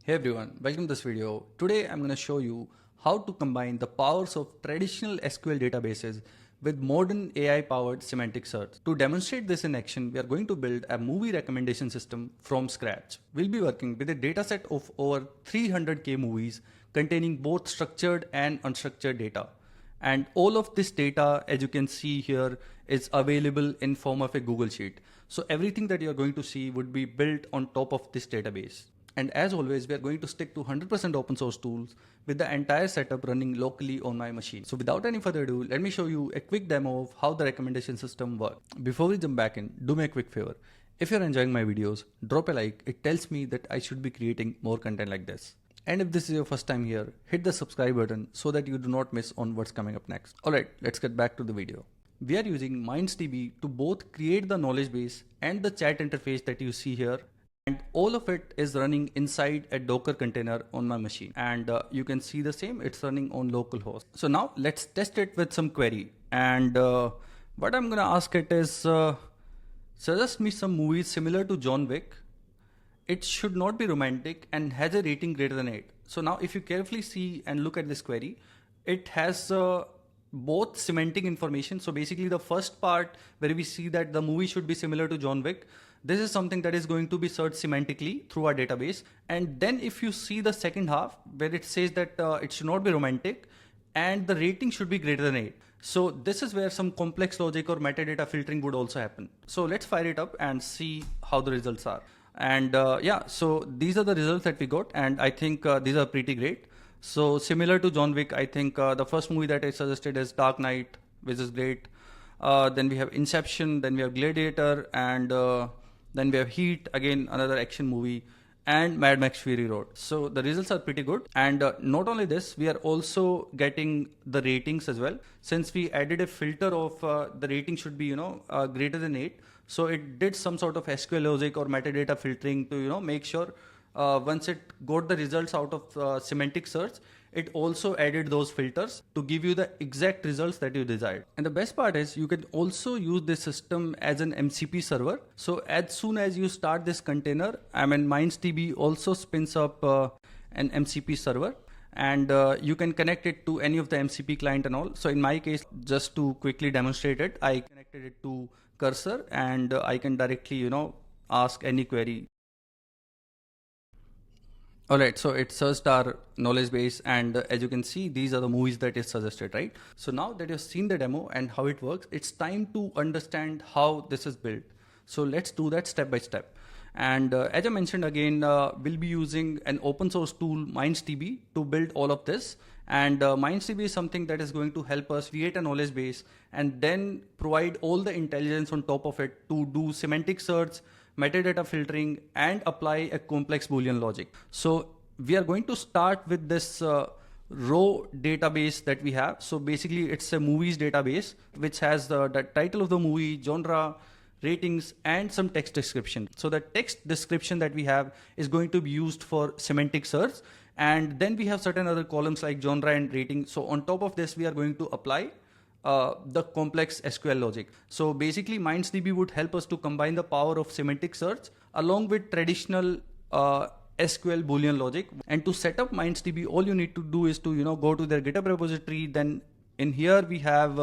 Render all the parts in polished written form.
Hey everyone, welcome to this video. Today I'm going to show you how to combine the powers of traditional SQL databases with modern AI powered semantic search. To demonstrate this in action, we are going to build a movie recommendation system from scratch. We'll be working with a dataset of over 300k movies containing both structured and unstructured data. And all of this data, as you can see here, is available in form of a Google Sheet. So everything that you're going to see would be built on top of this database. And as always, we are going to stick to 100% open source tools with the entire setup running locally on my machine. So without any further ado, let me show you a quick demo of how the recommendation system works. Before we jump back in, do me a quick favor. If you're enjoying my videos, drop a like. It tells me that I should be creating more content like this. And if this is your first time here, hit the subscribe button so that you do not miss on what's coming up next. Alright, let's get back to the video. We are using MindsDB to both create the knowledge base and the chat interface that you see here. And all of it is running inside a Docker container on my machine. And you can see the same, it's running on localhost. So now let's test it with some query. And what I'm gonna ask it is, suggest me some movies similar to John Wick. It should not be romantic and has a rating greater than 8. So now if you carefully see and look at this query, it has both semantic information. So basically the first part where we see that the movie should be similar to John Wick, this is something that is going to be searched semantically through our database. And then if you see the second half where it says that it should not be romantic and the rating should be greater than 8. So this is where some complex logic or metadata filtering would also happen. So let's fire it up and see how the results are. And yeah, so these are the results that we got. And I think these are pretty great. So similar to John Wick, I think the first movie that I suggested is Dark Knight, which is great. Then we have Inception, then we have Gladiator, and then we have Heat, again another action movie, and Mad Max Fury Road. So the results are pretty good. And not only this, we are also getting the ratings as well. Since we added a filter of the rating should be, greater than 8. So it did some sort of SQL logic or metadata filtering to, make sure once it got the results out of semantic search, it also added those filters to give you the exact results that you desired. And the best part is you can also use this system as an MCP server. So as soon as you start this container, MindsDB also spins up an MCP server, and you can connect it to any of the MCP client and all. So in my case, just to quickly demonstrate it, I connected it to Cursor, and I can directly, ask any query. Alright, so it searched our knowledge base, and as you can see, these are the movies that is suggested, right? So now that you've seen the demo and how it works, it's time to understand how this is built. So let's do that step by step. And as I mentioned again, we'll be using an open source tool, MindsDB, to build all of this. And MindsDB is something that is going to help us create a knowledge base and then provide all the intelligence on top of it to do semantic search, metadata filtering, and apply a complex boolean logic. So we are going to start with this raw database that we have. So basically it's a movies database which has the title of the movie, genre, ratings, and some text description. So the text description that we have is going to be used for semantic search. And then we have certain other columns like genre and rating. So on top of this, we are going to apply the complex SQL logic. So basically MindsDB would help us to combine the power of semantic search along with traditional SQL Boolean logic. And to set up MindsDB, all you need to do is to go to their GitHub repository. Then in here we have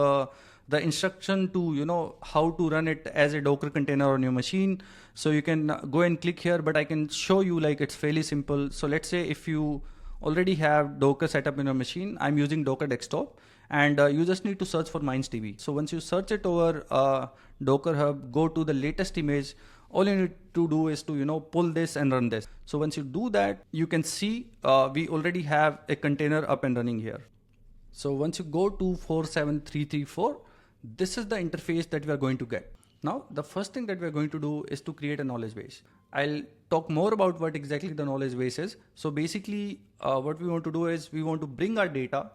the instruction to how to run it as a Docker container on your machine. So you can go and click here, but I can show you like it's fairly simple. So let's say if you already have Docker set up in your machine, I'm using Docker desktop. And you just need to search for MindsDB. So once you search it over Docker Hub, go to the latest image. All you need to do is to pull this and run this. So once you do that, you can see we already have a container up and running here. So once you go to 47334, this is the interface that we are going to get. Now the first thing that we are going to do is to create a knowledge base. I'll talk more about what exactly the knowledge base is. So basically what we want to do is we want to bring our data,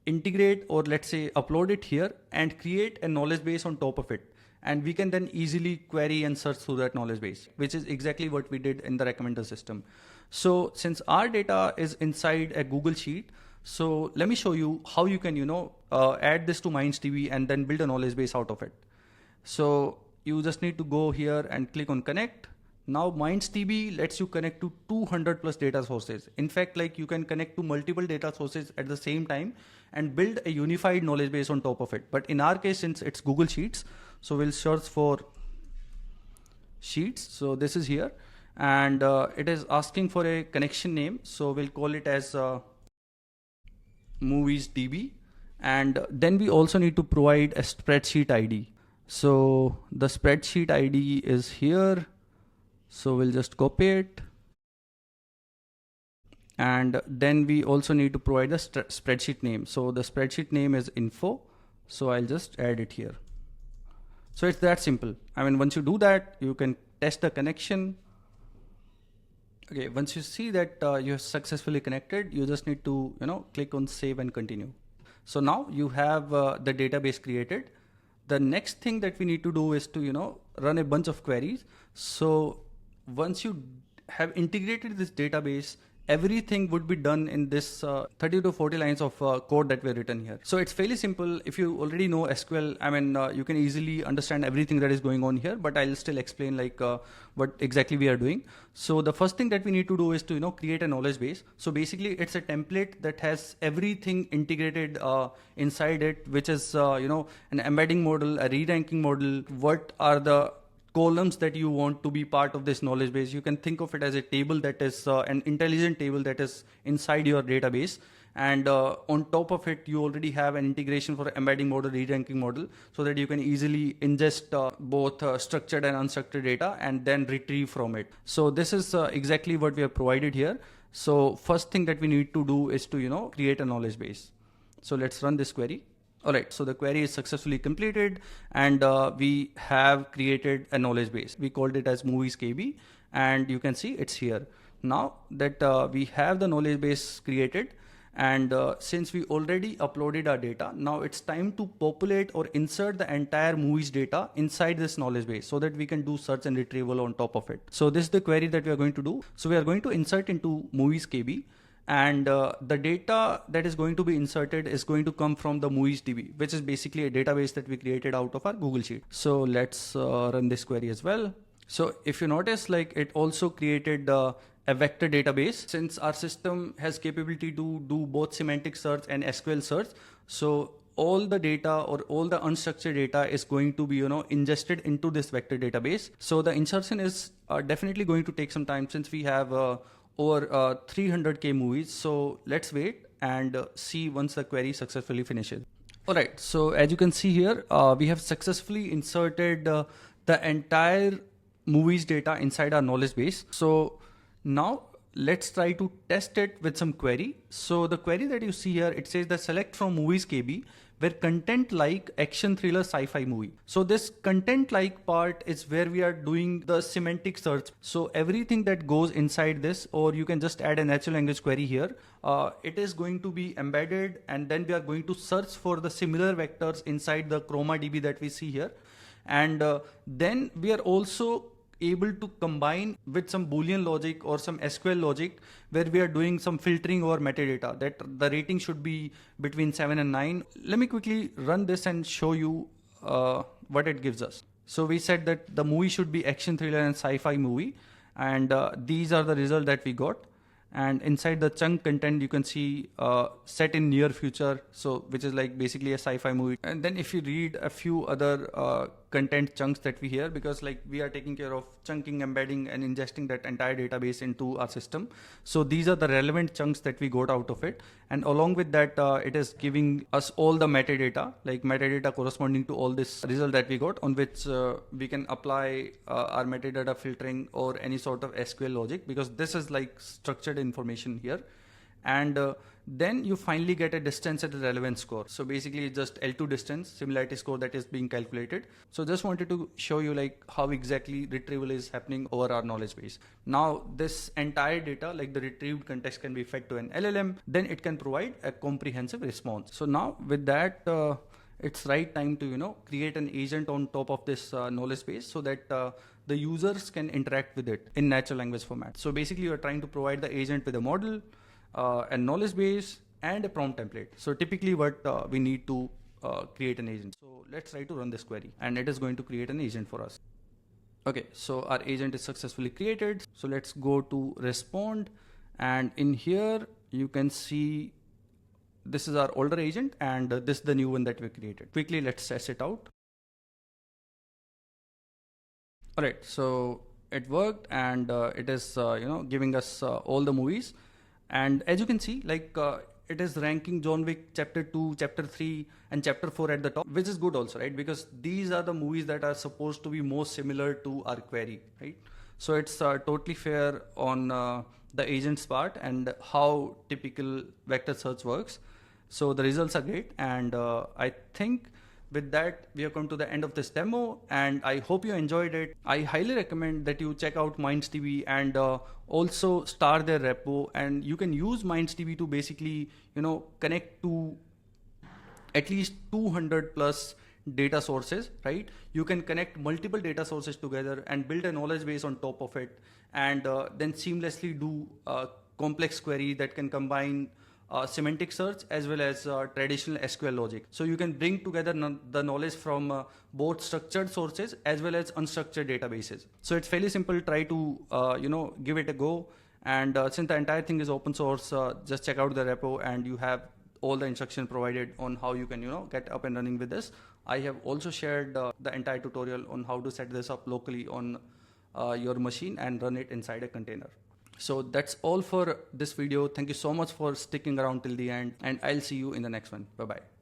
integrate, or let's say upload it here and create a knowledge base on top of it. And we can then easily query and search through that knowledge base, which is exactly what we did in the recommender system. So since our data is inside a Google Sheet, so let me show you how you can, add this to MindsDB and then build a knowledge base out of it. So you just need to go here and click on connect. Now MindsDB lets you connect to 200 plus data sources. In fact, like you can connect to multiple data sources at the same time and build a unified knowledge base on top of it. But in our case, since it's Google Sheets, so we'll search for Sheets. So this is here, and it is asking for a connection name. So we'll call it as MoviesDB. And then we also need to provide a spreadsheet ID. So the spreadsheet ID is here. So we'll just copy it. And then we also need to provide the spreadsheet name. So the spreadsheet name is info. So I'll just add it here. So it's that simple. I mean, once you do that, you can test the connection. Okay, once you see that you have successfully connected, you just need to, click on save and continue. So now you have the database created. The next thing that we need to do is to, run a bunch of queries. So once you have integrated this database, everything would be done in this 30 to 40 lines of code that we've written here. So it's fairly simple. If you already know SQL, I mean, you can easily understand everything that is going on here, but I'll still explain like what exactly we are doing. So the first thing that we need to do is to, create a knowledge base. So basically it's a template that has everything integrated inside it, which is, an embedding model, a re-ranking model. What are the columns that you want to be part of this knowledge base? You can think of it as a table that is an intelligent table that is inside your database. And on top of it, you already have an integration for embedding model, re-ranking model, so that you can easily ingest both structured and unstructured data and then retrieve from it. So this is exactly what we have provided here. So first thing that we need to do is to, create a knowledge base. So let's run this query. All right, so the query is successfully completed, and we have created a knowledge base. We called it as movies KB, and you can see it's here. Now that we have the knowledge base created, and since we already uploaded our data, now it's time to populate or insert the entire movies data inside this knowledge base so that we can do search and retrieval on top of it. So this is the query that we are going to do. So we are going to insert into movies KB. And the data that is going to be inserted is going to come from the MindsDB, which is basically a database that we created out of our Google Sheet. So let's run this query as well. So if you notice, like it also created a vector database. Since our system has capability to do both semantic search and SQL search, so all the data or all the unstructured data is going to be, ingested into this vector database. So the insertion is definitely going to take some time since we have over 300K movies. So let's wait and see once the query successfully finishes. All right, so as you can see here, we have successfully inserted the entire movies data inside our knowledge base. So now let's try to test it with some query. So the query that you see here, it says that select from movies KB where content like action thriller sci-fi movie. So this content like part is where we are doing the semantic search. So everything that goes inside this, or you can just add a natural language query here, it is going to be embedded, and then we are going to search for the similar vectors inside the chroma DB that we see here. And then we are also able to combine with some boolean logic or some SQL logic where we are doing some filtering over metadata that the rating should be between 7 and 9. Let me quickly run this and show you what it gives us. So we said that the movie should be action thriller and sci-fi movie, and these are the results that we got. And inside the chunk content, you can see set in near future, so which is like basically a sci-fi movie. And then if you read a few other content chunks that we hear, because like we are taking care of chunking, embedding, and ingesting that entire database into our system. So these are the relevant chunks that we got out of it. And along with that, it is giving us all the metadata, like metadata corresponding to all this result that we got, on which we can apply our metadata filtering or any sort of SQL logic, because this is like structured information here. And then you finally get a distance at a relevance score. So basically it's just L2 distance, similarity score, that is being calculated. So just wanted to show you like how exactly retrieval is happening over our knowledge base. Now this entire data, like the retrieved context, can be fed to an LLM, then it can provide a comprehensive response. So now with that, it's right time to create an agent on top of this knowledge base so that the users can interact with it in natural language format. So basically you're trying to provide the agent with a model, a knowledge base, and a prompt template. So typically what we need to create an agent. So let's try to run this query, and it is going to create an agent for us. Okay, so our agent is successfully created. So let's go to respond, and in here you can see this is our older agent and this is the new one that we created. Quickly, let's test it out. All right, so it worked, and it is giving us all the movies, and as you can see, like it is ranking John Wick Chapter 2, Chapter 3, and Chapter 4 at the top, which is good also, right? Because these are the movies that are supposed to be most similar to our query, right? So it's totally fair on the agent's part and how typical vector search works. So the results are great, and I think with that, we have come to the end of this demo, and I hope you enjoyed it. I highly recommend that you check out MindsDB and also star their repo, and you can use MindsDB to basically, connect to at least 200 plus data sources, right? You can connect multiple data sources together and build a knowledge base on top of it, and then seamlessly do a complex query that can combine semantic search as well as traditional SQL logic. So you can bring together the knowledge from both structured sources as well as unstructured databases. So it's fairly simple. Try to give it a go. And since the entire thing is open source, just check out the repo, and you have all the instruction provided on how you can get up and running with this. I have also shared the entire tutorial on how to set this up locally on your machine and run it inside a container. So that's all for this video. Thank you so much for sticking around till the end, and I'll see you in the next one. Bye bye.